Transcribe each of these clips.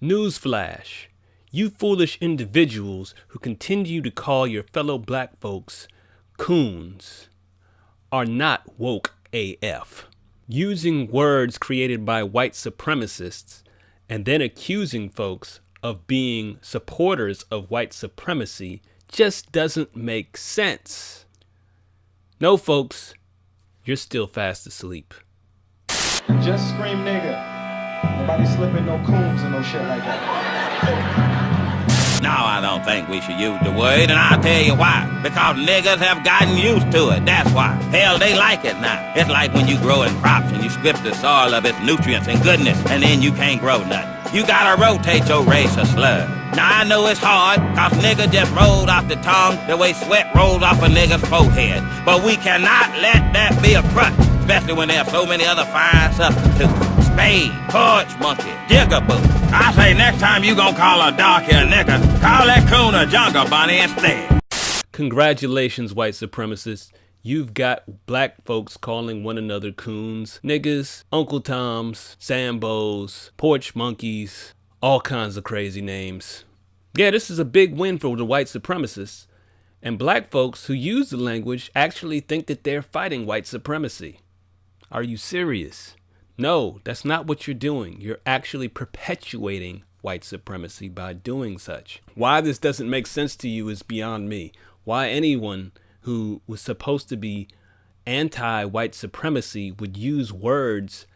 Newsflash. You foolish individuals who continue to call your fellow black folks coons are not woke AF. Using words created by white supremacists and then accusing folks of being supporters of white supremacy just doesn't make sense. No, folks, you're still fast asleep. Just scream nigga. Nobody slipping no coons and no shit like that. No, I don't think we should use the word, and I'll tell you why. Because niggas have gotten used to it, that's why. Hell, they like it now. It's like when you growing crops and you strip the soil of its nutrients and goodness, and then you can't grow nothing. You gotta rotate your race of slug. Now I know it's hard, cause nigga just rolled off the tongue the way sweat rolls off a nigga's forehead. But we cannot let that be a crutch, especially when there are so many other fine substitutes. Spade, porch monkey, jigaboo. I say next time you gon' call a darky a nigga, call that coon a jungle bunny instead. Congratulations, white supremacists. You've got black folks calling one another coons, niggas, Uncle Toms, Sambos, porch monkeys, all kinds of crazy names. Yeah, this is a big win for the white supremacists. And black folks who use the language actually think that they're fighting white supremacy. Are you serious? No, that's not what you're doing. You're actually perpetuating white supremacy by doing such. Why this doesn't make sense to you is beyond me. Why anyone who was supposed to be anti-white supremacy would use words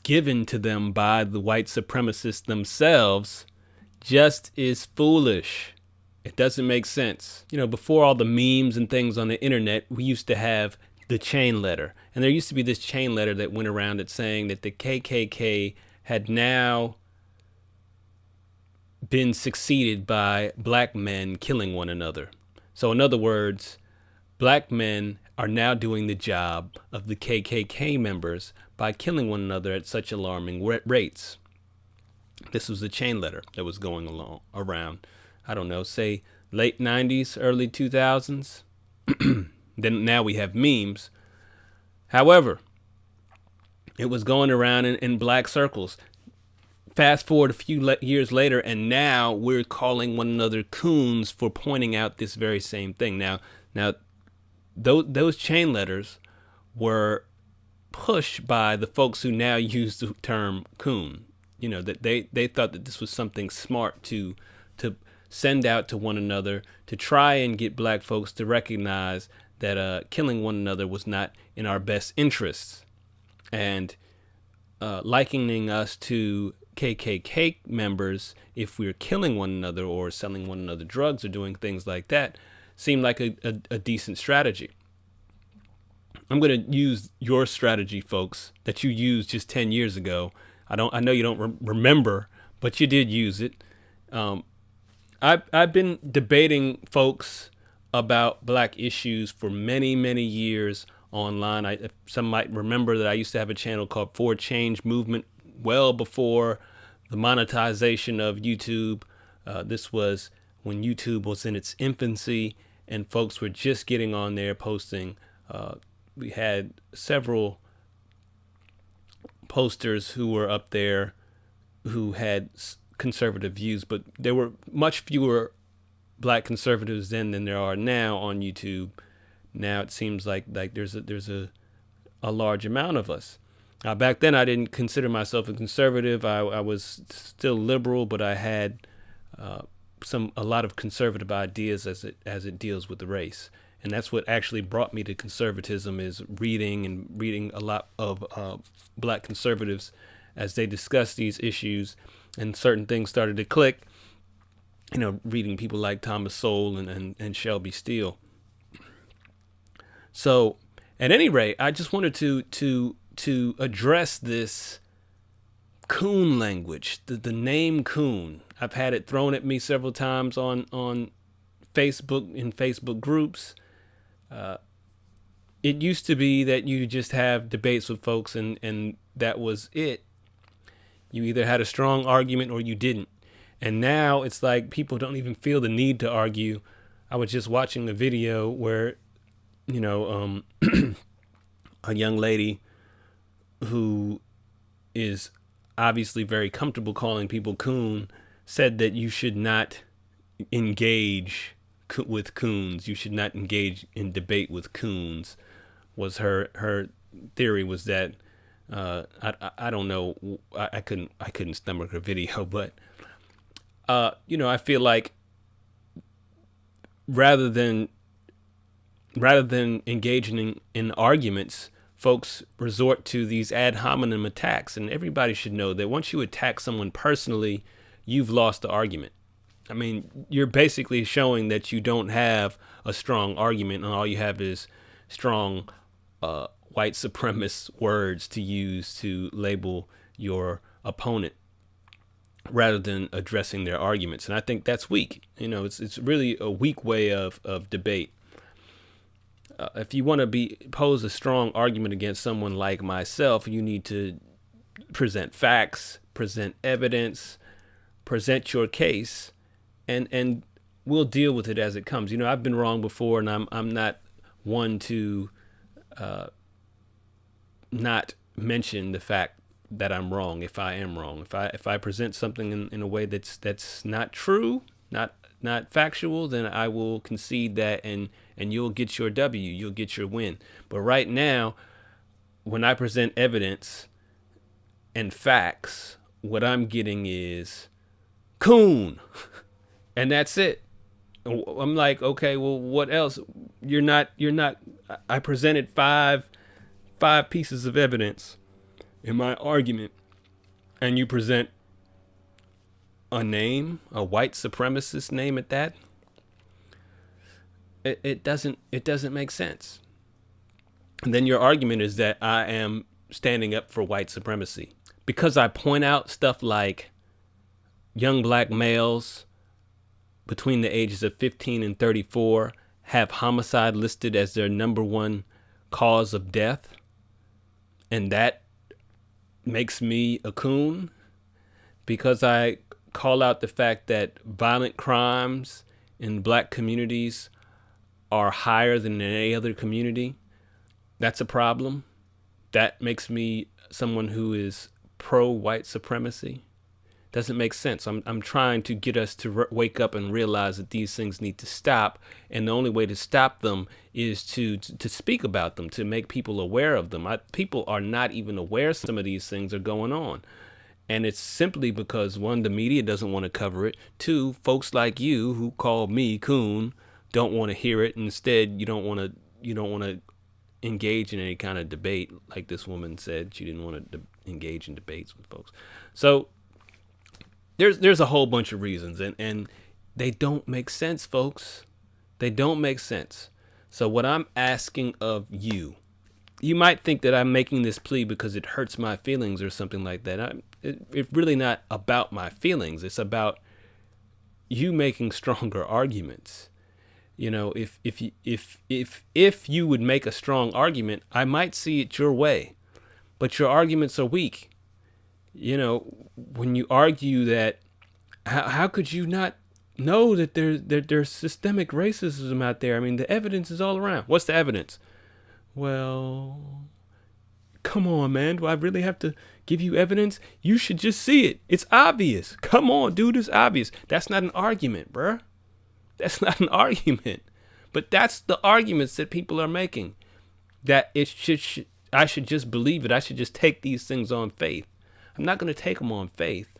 given to them by the white supremacists themselves just is foolish. It doesn't make sense. You know, before all the memes and things on the internet, we used to have the chain letter. And there used to be this chain letter that went around it saying that the KKK had now been succeeded by black men killing one another. So in other words, black men are now doing the job of the KKK members by killing one another at such alarming rates. This was the chain letter that was going around, I don't know, say late 90s, early 2000s. Then now we have memes. However, it was going around in black circles. Fast forward a few years later, and now we're calling one another coons for pointing out this very same thing. Now, those chain letters were pushed by the folks who now use the term coon. You know, that they thought that this was something smart to send out to one another to try and get black folks to recognize that killing one another was not in our best interests, and likening us to KKK members if we're killing one another or selling one another drugs or doing things like that seemed like a decent strategy. I'm going to use your strategy, folks, that you used just 10 years ago. I know you don't remember, but you did use it. I've been debating folks about black issues for many, many years online. Some might remember that I used to have a channel called For Change Movement well before the monetization of YouTube. This was when YouTube was in its infancy and folks were just getting on there posting. We had several posters who were up there who had conservative views, but there were much fewer black conservatives then than there are now on YouTube. Now it seems like there's a large amount of us. Back then I didn't consider myself a conservative. I was still liberal, but I had a lot of conservative ideas as it deals with the race. And that's what actually brought me to conservatism, is reading a lot of black conservatives as they discuss these issues, and certain things started to click. You know, reading people like Thomas Sowell and Shelby Steele. So, at any rate, I just wanted to address this coon language, the name coon. I've had it thrown at me several times on Facebook, in Facebook groups. It used to be that you just have debates with folks and that was it. You either had a strong argument or you didn't. And now it's like people don't even feel the need to argue. I was just watching a video where, you know, a young lady who is obviously very comfortable calling people coon, said that you should not engage with coons. You should not engage in debate with coons. Was her theory was that I don't know. I couldn't stomach her video, but I feel like rather than engaging in arguments, folks resort to these ad hominem attacks. And everybody should know that once you attack someone personally, you've lost the argument. I mean, you're basically showing that you don't have a strong argument and all you have is strong white supremacist words to use to label your opponent rather than addressing their arguments. And I think that's weak. It's really a weak way of debate. If you want to pose a strong argument against someone like myself, you need to present facts, present evidence, present your case, and we'll deal with it as it comes. I've been wrong before, and I'm not one to not mention the fact that I'm wrong if I am wrong. If I present something in a way that's not true, not factual, then I will concede that, and you'll get your W, you'll get your win. But right now, when I present evidence and facts, what I'm getting is Coon, and that's it. I'm like, okay, well, what else? You're not. I presented five pieces of evidence in my argument, and you present a name, a white supremacist name at that. It doesn't make sense. And then your argument is that I am standing up for white supremacy because I point out stuff like young black males between the ages of 15 and 34 have homicide listed as their number one cause of death, and that makes me a coon because I call out the fact that violent crimes in black communities are higher than in any other community. That's a problem. That makes me someone who is pro-white supremacy. Doesn't make sense. I'm trying to get us to wake up and realize that these things need to stop, and the only way to stop them is to speak about them, to make people aware of them. People are not even aware some of these things are going on, and it's simply because, one, the media doesn't want to cover it. Two, folks like you who call me Coon don't want to hear it. Instead, you don't want to engage in any kind of debate, like this woman said she didn't want to engage in debates with folks. So there's a whole bunch of reasons, and they don't make sense, folks. They don't make sense. So what I'm asking of you, you might think that I'm making this plea because it hurts my feelings or something like that. It's really not about my feelings. It's about you making stronger arguments. If you would make a strong argument, I might see it your way, but your arguments are weak. When you argue that, how could you not know that there's systemic racism out there? I mean, the evidence is all around. What's the evidence? Well, come on, man. Do I really have to give you evidence? You should just see it. It's obvious. Come on, dude. It's obvious. That's not an argument, bruh. That's not an argument. But that's the arguments that people are making. That I should just believe it. I should just take these things on faith. I'm not going to take them on faith.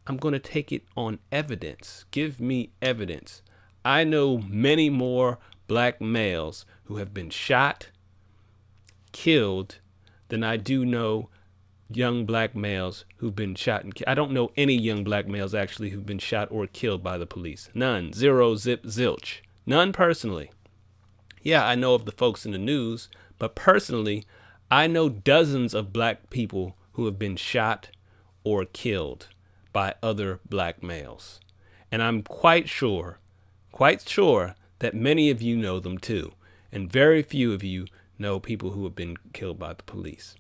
I'm going to take it on evidence. Give me evidence. I know many more black males who have been shot, killed, than I do know young black males who've been shot and killed. I don't know any young black males actually who've been shot or killed by the police. None. Zero, zip, zilch. None personally. Yeah, I know of the folks in the news, but personally, I know dozens of black people who have been shot or killed by other black males. And I'm quite sure that many of you know them too. And very few of you know people who have been killed by the police.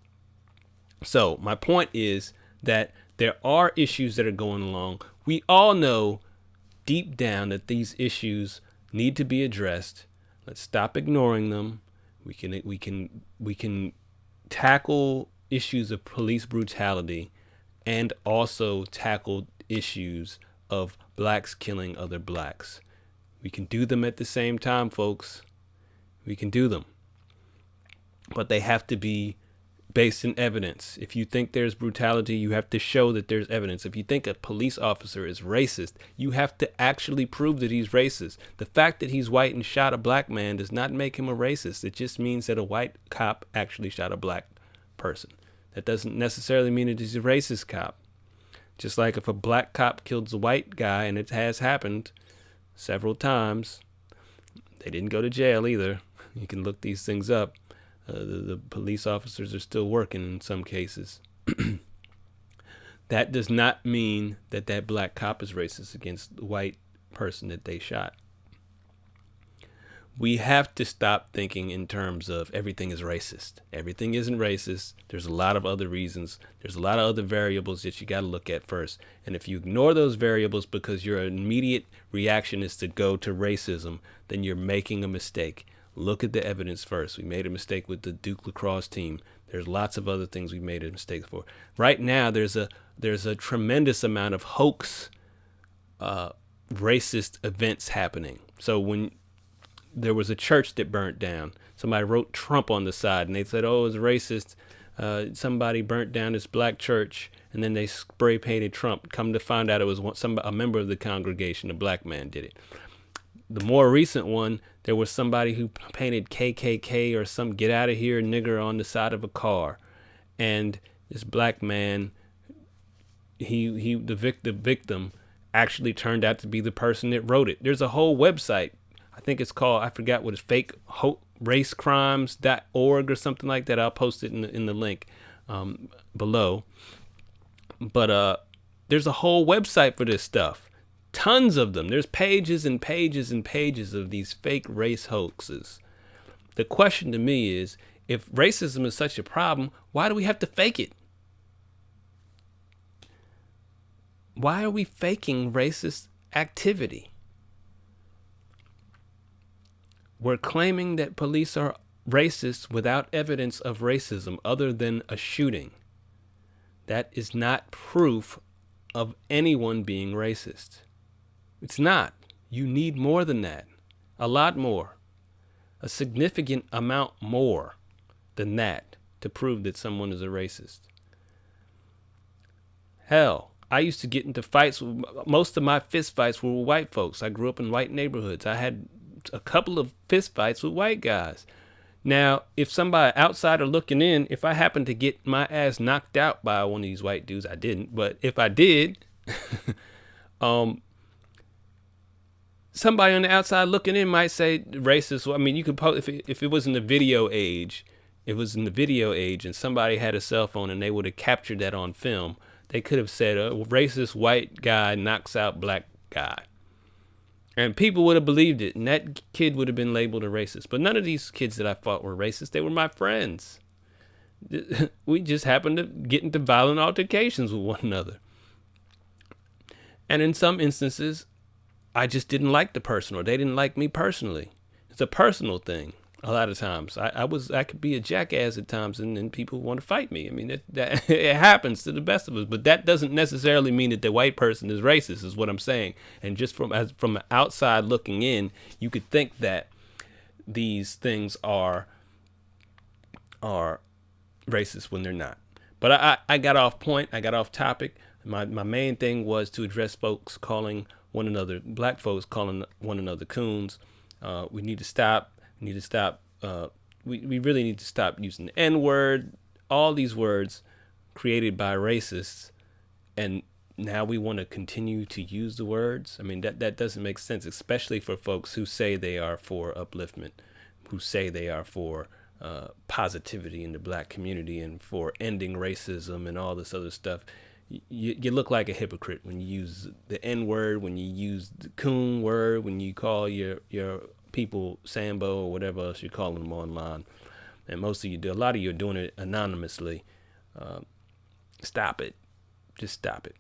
So my point is that there are issues that are going along. We all know deep down that these issues need to be addressed. Let's stop ignoring them. We can tackle issues of police brutality and also tackle issues of blacks killing other blacks. We can do them at the same time, folks. We can do them. But they have to be based in evidence. If you think there's brutality, you have to show that there's evidence. If you think a police officer is racist, you have to actually prove that he's racist. The fact that he's white and shot a black man does not make him a racist. It just means that a white cop actually shot a black person. That doesn't necessarily mean that he's a racist cop. Just like if a black cop kills a white guy, and it has happened several times, they didn't go to jail either. You can look these things up. The police officers are still working in some cases. That does not mean that that black cop is racist against the white person that they shot. We have to stop thinking in terms of everything is racist. Everything isn't racist. There's a lot of other reasons. There's a lot of other variables that you got to look at first. And if you ignore those variables because your immediate reaction is to go to racism, then you're making a mistake. Look at the evidence first. We made a mistake with the Duke lacrosse team. There's lots of other things we made a mistake for. Right now, there's a tremendous amount of hoax, racist events happening. So when there was a church that burnt down, somebody wrote Trump on the side, and they said, "Oh, it was racist. Somebody burnt down this black church," and then they spray painted Trump. Come to find out, it was a member of the congregation, a black man, did it. The more recent one, there was somebody who painted KKK or some "get out of here nigger" on the side of a car, and this black man, the victim actually turned out to be the person that wrote it. There's a whole website, I think it's called, I forgot what it's, fakeRaceCrimes.org or something like that. I'll post it in the link below. But there's a whole website for this stuff. Tons of them. There's pages and pages and pages of these fake race hoaxes. The question to me is, if racism is such a problem, why do we have to fake it? Why are we faking racist activity? We're claiming that police are racist without evidence of racism other than a shooting. That is not proof of anyone being racist. It's not. You need more than that. A lot more. A significant amount more than that to prove that someone is a racist. Hell, I used to get into fights. Most of my fist fights were with white folks. I grew up in white neighborhoods. I had a couple of fist fights with white guys. Now, if somebody outsider looking in, if I happened to get my ass knocked out by one of these white dudes, I didn't, but if I did, somebody on the outside looking in might say racist. I mean, you could post, if it was in the video age, and somebody had a cell phone and they would have captured that on film, they could have said a racist white guy knocks out black guy. And people would have believed it, and that kid would have been labeled a racist. But none of these kids that I fought were racist. They were my friends. We just happened to get into violent altercations with one another. And in some instances, I just didn't like the person, or they didn't like me personally. It's a personal thing. A lot of times, I could be a jackass at times, and then people want to fight me. I mean, that it happens to the best of us, but that doesn't necessarily mean that the white person is racist, is what I'm saying. And just from an outside looking in, you could think that these things are racist when they're not. But I got off point. I got off topic. My main thing was to address folks calling one another, black folks calling one another coons. We need to stop. We really need to stop using the N-word, all these words created by racists, and now we want to continue to use the words. I mean, that doesn't make sense, especially for folks who say they are for upliftment, who say they are for positivity in the black community and for ending racism and all this other stuff. You look like a hypocrite when you use the N-word, when you use the Coon word, when you call your people Sambo or whatever else you're calling them online. And most of you do. A lot of you are doing it anonymously. Stop it. Just stop it.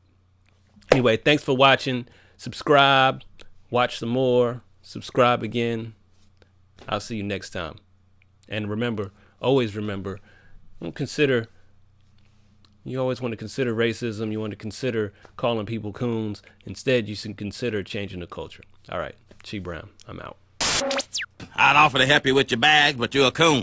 Anyway, thanks for watching. Subscribe. Watch some more. Subscribe again. I'll see you next time. And remember, always remember, don't consider You always want to consider racism. You want to consider calling people coons. Instead, you should consider changing the culture. All right, Chi Brown, I'm out. I'd offer to help you with your bag, but you're a coon.